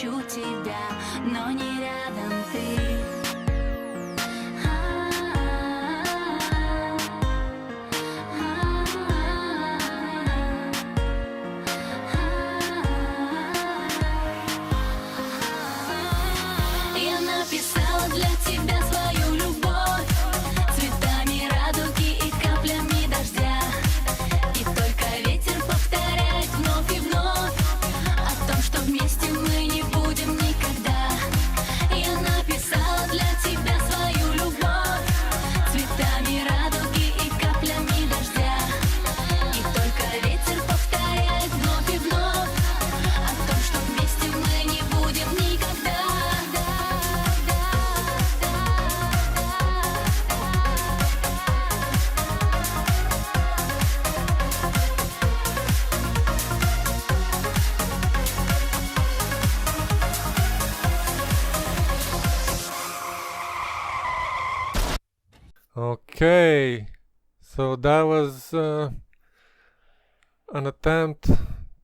хочу тебя, но не рядом ты. Я написала для тебя свою любовь цветами радуги и каплями дождя. И только ветер повторяет вновь и вновь о том, что вместе мы не будем никогда. Я написала для тебя свою любовь цветами радуги и каплями дождя. И только ветер повторяет вновь и вновь о том, что вместе мы не будем никогда. Okay, so that was an attempt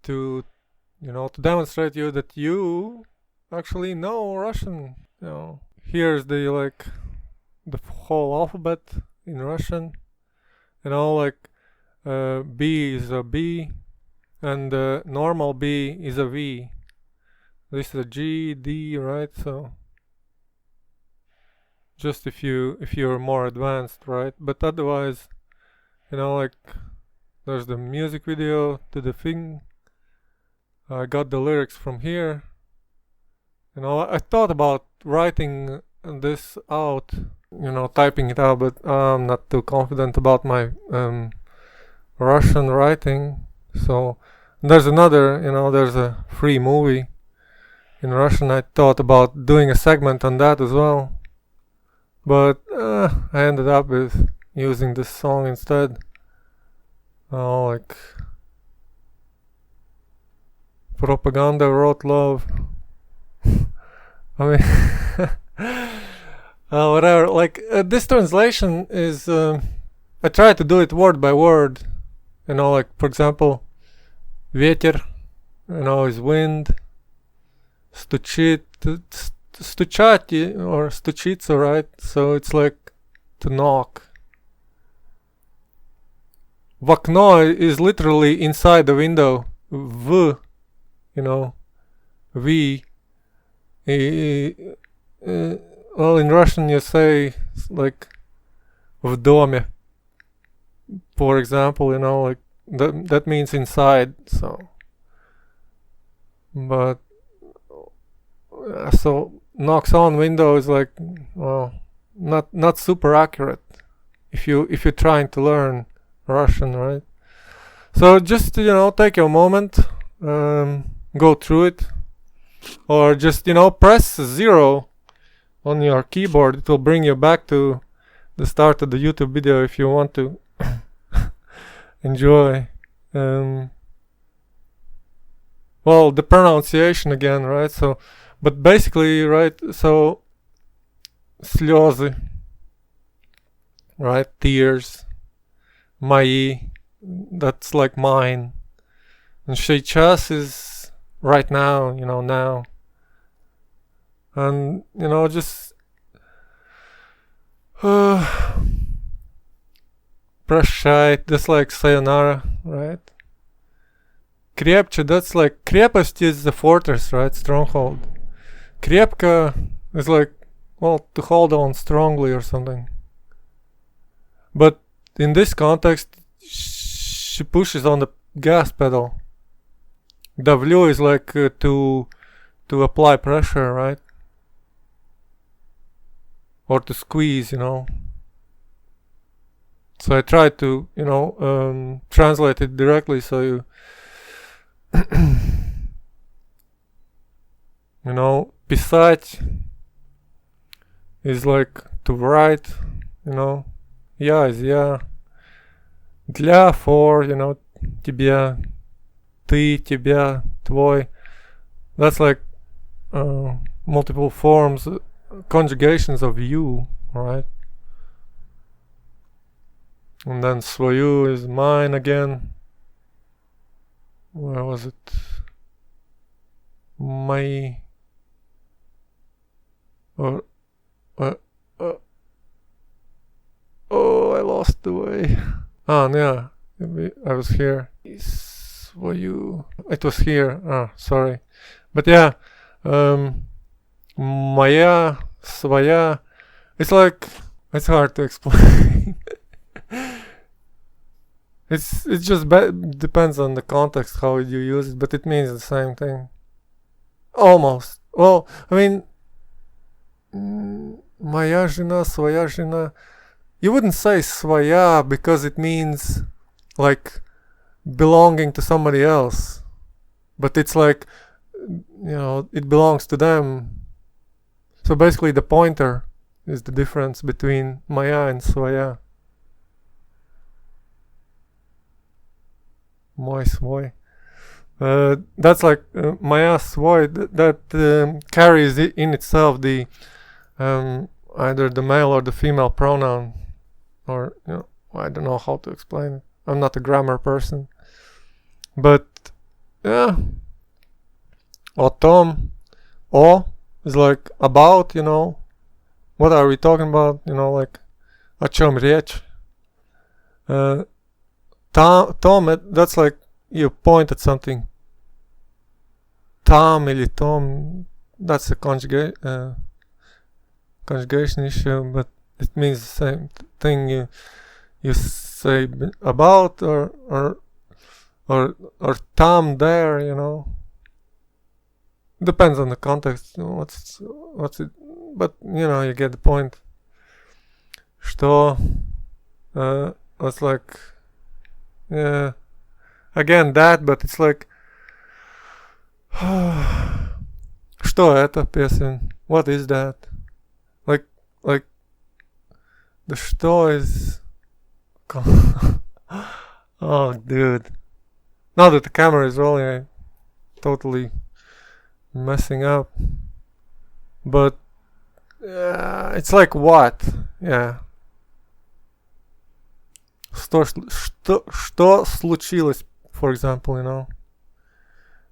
to, to demonstrate you that you actually know Russian. Here's the whole alphabet in Russian. B is a B, and normal B is a V. This is a G, D, right? So just if you're more advanced, right? But otherwise, there's the music video to the thing. I got the lyrics from here. I thought about writing this out, typing it out, but I'm not too confident about my Russian writing. So there's there's a free movie in Russian. I thought about doing a segment on that as well, but I ended up with using this song instead. Propaganda wrote love. I mean, whatever. This translation is, I try to do it word by word. For example, ветер, is wind. Стучит, стучать or стучиться, right? So it's like to knock. В окно is literally inside the window. V, V. Well, in Russian you say в доме, for example, that means inside. So, but so knocks on window is not super accurate if you're trying to learn Russian, right? So just take your moment, go through it, or just press 0 on your keyboard. It will bring you back to the start of the YouTube video if you want to enjoy well, the pronunciation again, right? So but basically, right, so слезы, right, tears, мои, that's like mine, and сейчас is right now, now, and just прощай, that's like sayonara, right? Крепче, that's like, крепость is the fortress, right, stronghold. Крепко is to hold on strongly or something. But in this context, she pushes on the gas pedal. Давлю is to apply pressure, right? Or to squeeze, So I tried to, translate it directly so you, писать is to write, я is я, для, for, тебе, ты, тебя, твой. That's multiple forms, conjugations of you, right? And then свою is mine again. Where was it? Мои. or uh, uh, oh, I lost the way. Ah, yeah, I was here. Were you? It was here. Ah, sorry, but yeah, моя, своя. It's like it's hard to explain. It just depends on the context how you use it, but it means the same thing. Almost. Well, I mean, моя жена, своя жена. You wouldn't say своя because it means like belonging to somebody else, but it's like, it belongs to them. So basically, the pointer is the difference between моя and своя. Мой, свой. That's like моя, свой. That carries in itself the either the male or the female pronoun, or I don't know how to explain it. I'm not a grammar person, but yeah. О том, о is like about, what are we talking about, like о чем речь. Tom, that's like you point at something. Tam или tom, that's a conjugation issue, but it means the same thing. You say about or tam there, Depends on the context. What's it? But you get the point. Что? It's like, again that, but it's like, что это песен? What is that? Like the что is. Oh, dude! Now that the camera is rolling, I'm totally messing up. But it's like what? Yeah. Что случилось, for example,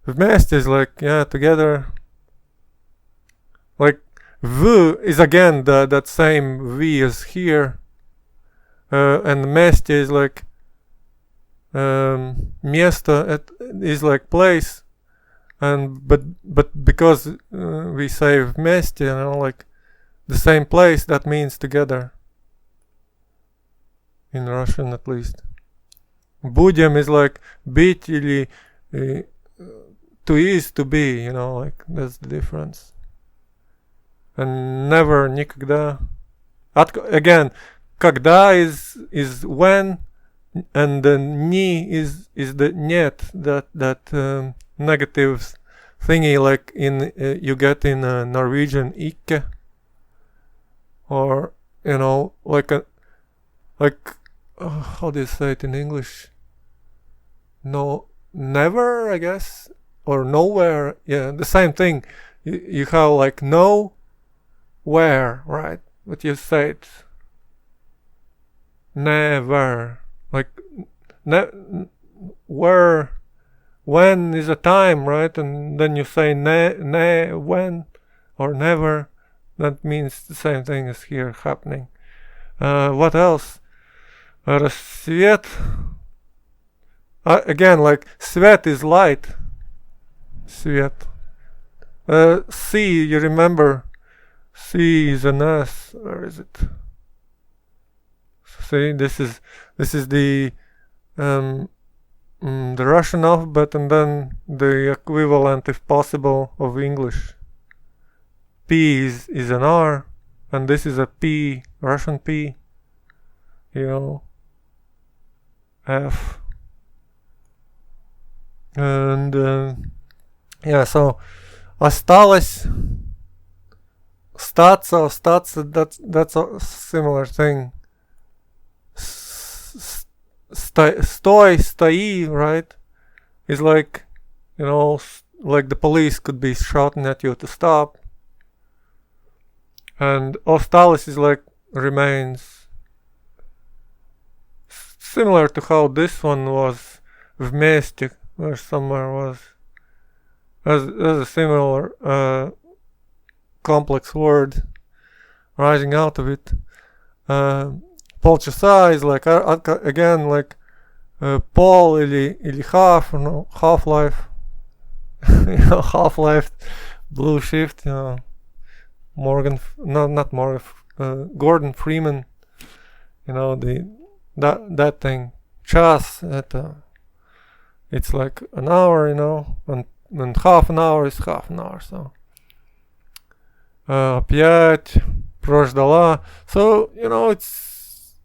Вместе is like, together. Like, v is again that same v as here. And вместе is like, место is like place. But because we say вместе, like the same place, that means together. In Russian, at least. Будем is like быть или to is to be, like that's the difference. And never, никогда. Again, когда is when, and the ni is the нет, that negative thingy, like in you get in Norwegian ikke, or like how do you say it in English? No, never, I guess, or nowhere. Yeah, the same thing. You have like no, where, right? But you say it never, like where, when is a time, right? And then you say when, or never. That means the same thing as here happening. What else? Рассвет. Again, like свет is light. Свет. C, you remember? C is an S. Where is it? See, this is the Russian alphabet, and then the equivalent, if possible, of English. P is an R, and this is a P, Russian P. F. And so осталось, остаться, that's a similar thing. Стой, стои, right? Is like, like the police could be shouting at you to stop. And осталось is like remains. Similar to how this one was вместе, where somewhere was. As a similar complex word. rising out of it. Полчаса is like again like pol или half, Half-Life. Half-Life, Blue Shift, Morgan, not Morgan, Gordon Freeman, that thing. Час, it's like an hour, and half an hour is half an hour, so. Опять прождала. So, it's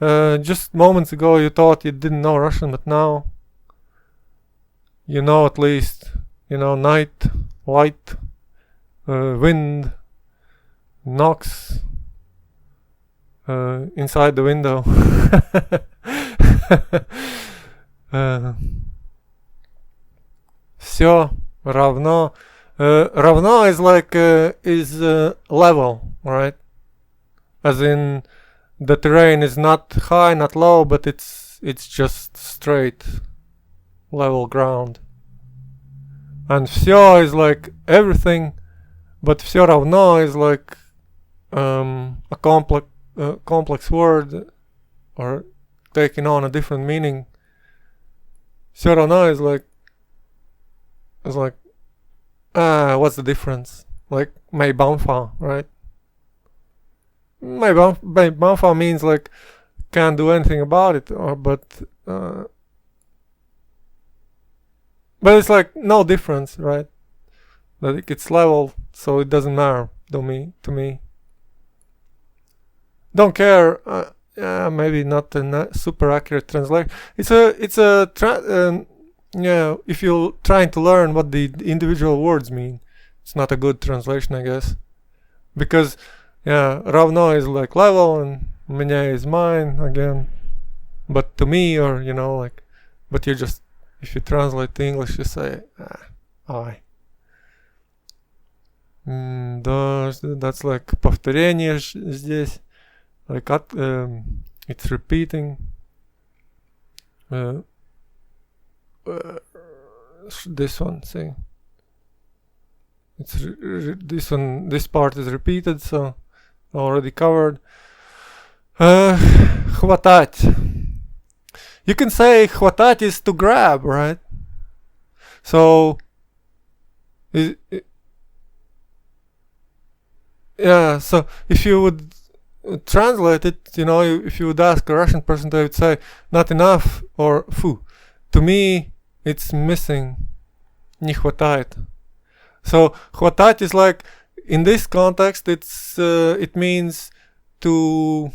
just moments ago you thought you didn't know Russian, but now you know at least, night, light, wind, knocks inside the window. Все равно. Равно is like is level, right? As in the terrain is not high, not low, but it's just straight, level ground. And все is like everything, but все равно is like a complex word, or taking on a different meaning. Все равно is like what's the difference? Like Mei Banfa, right? Mei Banfa means like can't do anything about it, but it's like no difference, right? That it's level, so it doesn't matter to me. Don't care. Maybe not a super accurate translation. If you're trying to learn what the individual words mean, it's not a good translation, I guess. Because, равно is like level, and меня is mine, again. But to me, or, but you just, if you translate to English, you say, I. That's like повторение здесь. Like, it's repeating. This one, see, it's this part is repeated, so already covered. Хватать. You can say хватать is to grab, right? So so if you would translate it, if you would ask a Russian person, they would say not enough or фу. To me, it's missing. Не хватает. So хватать is like, in this context, it means to,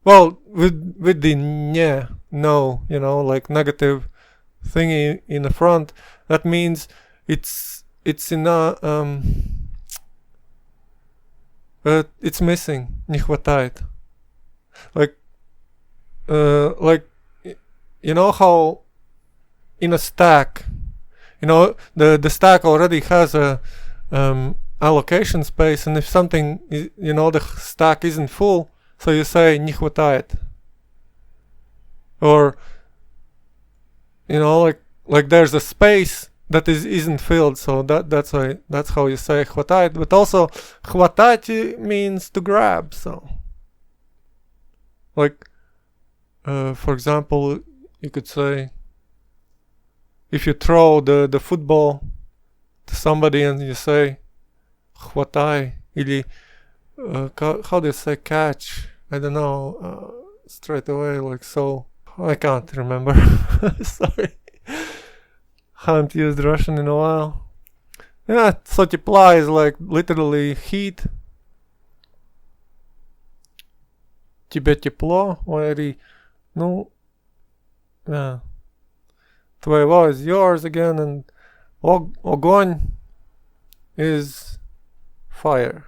well, with the не, no, like negative thingy in the front, that means it's in a it's missing. Не хватает. Like how in a stack, the stack already has a allocation space, and if something the stack isn't full, so you say не хватает. Or like there's a space that isn't filled, so that's how you say хватает. But also хватать means to grab, so like for example, you could say, if you throw the football to somebody and you say хватай, или how do you say catch? I don't know, straight away, like so. I can't remember. Sorry. Haven't used Russian in a while. Yeah, so тепла is like literally heat. Тебе тепло, или, yeah. Твоего is yours again, and огонь is fire.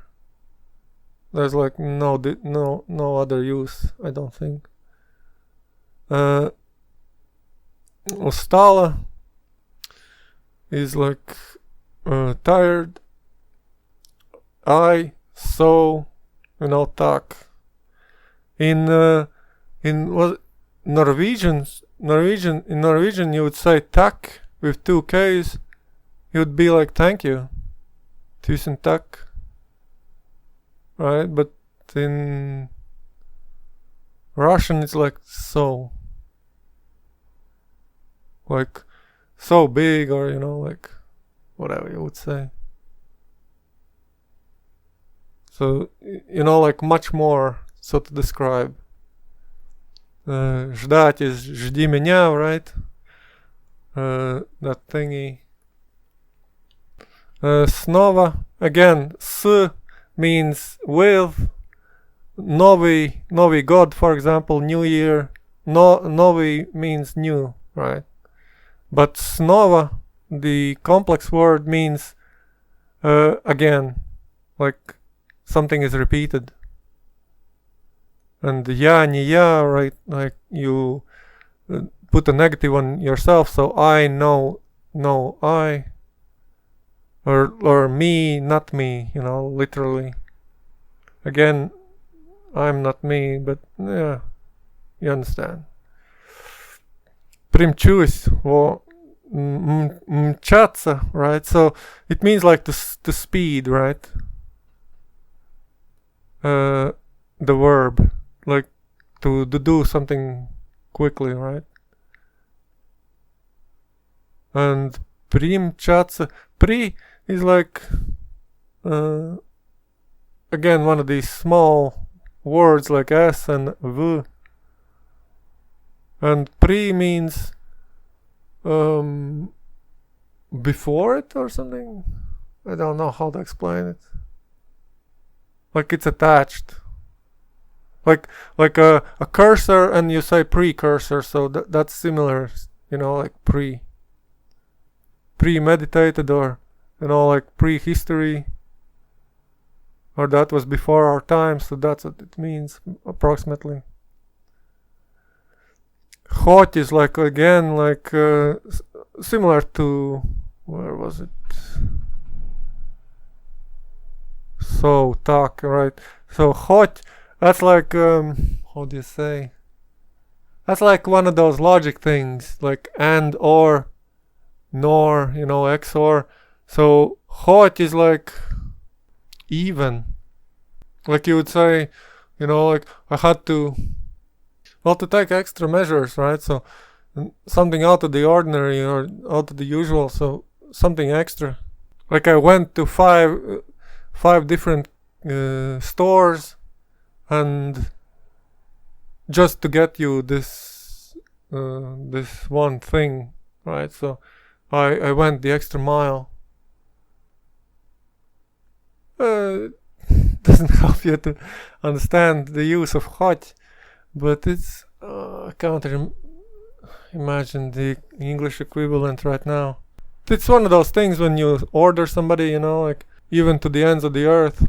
There's like no other use, I don't think. Устала is like tired. Так. In Norwegian you would say tak with two K's. It would be like thank you. Tusen takk. right? But in Russian it's like so. Like so big, or like whatever you would say. So like much more, so to describe. Ждать is жди меня, right? That thingy. Снова, again, с means with. Новый год, for example, New Year. Новый means new, right? But снова, the complex word, means again, like something is repeated. And я, не я, right? Like you put a negative on yourself, so I know, no I. Or me, not me, literally. Again, I'm not me, but yeah, you understand. Примчусь, мчаться, right? So it means like the speed, right? The verb, like to do something quickly, right? And примчаться, при is like again one of these small words like S and V, and pri means before it or something. I don't know how to explain it. Like it's attached, like a cursor, and you say precursor, so that's similar, like premeditated, or like prehistory, or that was before our time, so that's what it means approximately. Hot is like, again, like similar to, where was it? So tak, right? So hot, that's like how do you say? That's like one of those logic things, like and, or, nor, XOR. So hot is like even. Like you would say, like I had to take extra measures, right? So something out of the ordinary or out of the usual, so something extra. Like I went to five different stores, and just to get you this one thing, right? So I went the extra mile. Doesn't help you to understand the use of hot, but it's I can't imagine the English equivalent right now. It's one of those things when you order somebody, like even to the ends of the earth.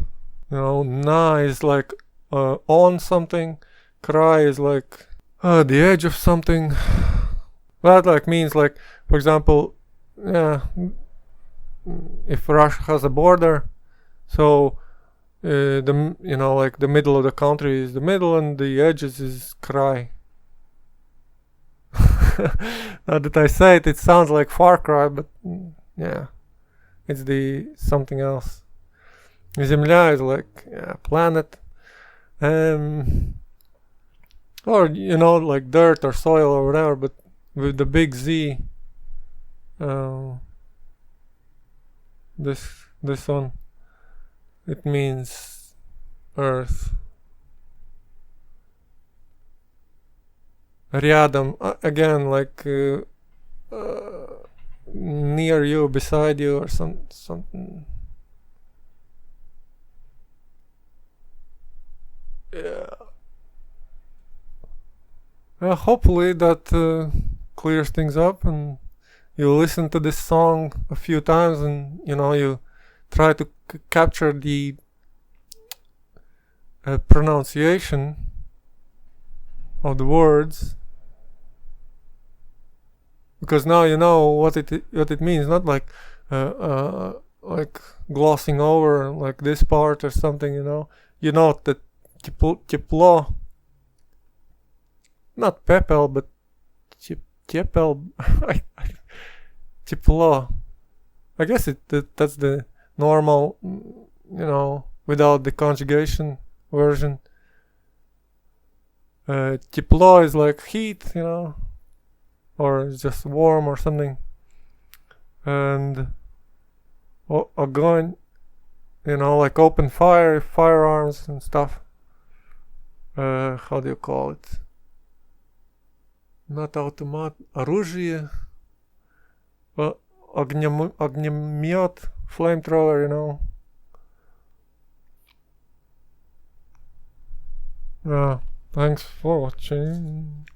Na is like on something, krai is like the edge of something. That like means like, for example, if Russia has a border, so like the middle of the country is the middle, and the edges is krai. Now that I say it, it sounds like Far Cry, but yeah, it's the something else. Земля is like planet, or like dirt or soil or whatever, but with the big Z. This one, it means earth. Рядом, again, like near you, beside you, or something. Yeah. Hopefully that clears things up, and you listen to this song a few times, and you try to capture the pronunciation of the words, because now you know what it means. Not like like glossing over like this part or something. You know that тепло, not pepel, but тепел. Тепло. I guess that's the normal, without the conjugation version. Тепло is like heat, you know, or it's just warm or something. And огонь, you know, like open fire, firearms and stuff. How do you call it? Not automat, оружие. Well, огнемет, flamethrower, you know. Thanks for watching.